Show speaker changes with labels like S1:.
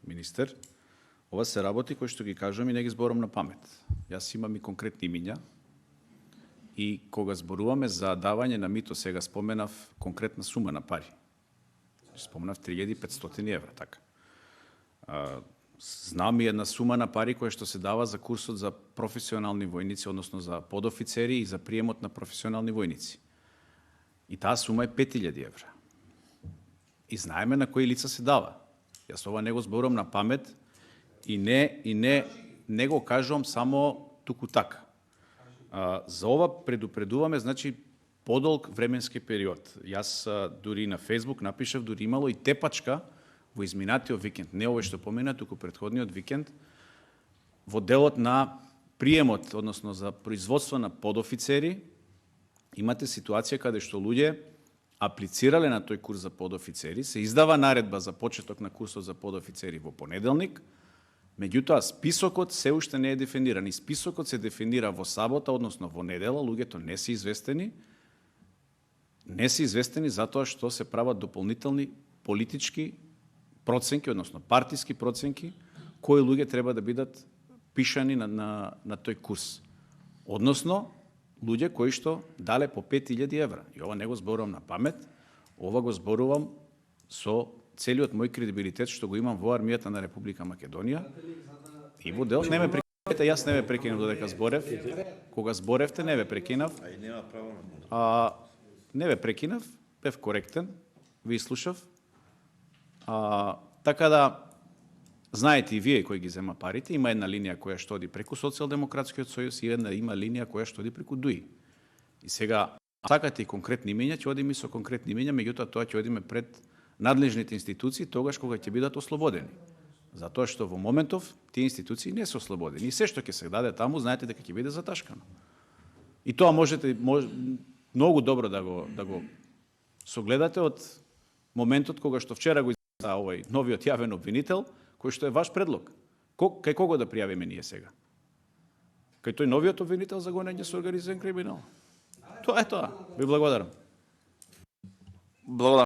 S1: министер. Ова се работи кои што ги кажам и не ги зборам на памет. Јас имам и конкретни имиња и кога зборуваме за давање на мито, сега споменав конкретна сума на пари. Споменав 3500 евра, така. Знам и една сума на пари која што се дава за курсот за професионални војници, односно за подофицери и за приемот на професионални војници. И таа сума е 5000 евра. И знаеме на кои лица се дава. Јас ова не го зборувам на памет и не го кажувам само туку така. За ова предупредуваме, значи, подолг временски период. Јас дури на Фейсбук напишав, дури имало и тепачка во изминатиот викенд, не овој што помина, туку претходниот викенд, во делот на приемот, односно за производство на подофицери, имате ситуација каде што луѓе аплицирале на тој курс за подофицери, се издава наредба за почеток на курсот за подофицери во понеделник, меѓутоа списокот се уште не е дефиниран и списокот се дефинира во сабота, односно во недела, луѓето не се известени затоа што се прават дополнителни политички проценки, односно партиски проценки, кои луѓе треба да бидат пишани на тој курс. Односно, луѓе кои што дале по 5000 евра. И ова не го зборувам на памет, ова го зборувам со целиот мој кредибилитет што го имам во армијата на Република Македонија. И во дел, не ме прекинавте, јас не ме прекинав додека зборев. Кога зборевте, не ме прекинав.
S2: А и нема право на
S1: не ме прекинав, бев коректен, ви слушав. Така да, знаете и вие кој ги зема парите, има една линија која што оди преку Социјалдемократскиот сојуз и има линија која што оди преку ДУИ. И сега, сакате и конкретни имиња, ќе одиме со конкретни имиња, меѓутоа тоа ќе одиме пред надлежните институции тогаш кога ќе бидат ослободени. Затоа што во моментов тие институции не се ослободени. И се што ќе се даде таму, знаете дека ќе биде заташкано. И тоа можете многу добро да го согледате од моментот кога што вчера го издаде овој новиот јавен обвинител, кој што е ваш предлог. Кај кого да пријавиме ние сега? Кај тој новиот обвинител за гонење со организиран криминал. Тоа е тоа. Ви благодарам.
S2: Благодарам.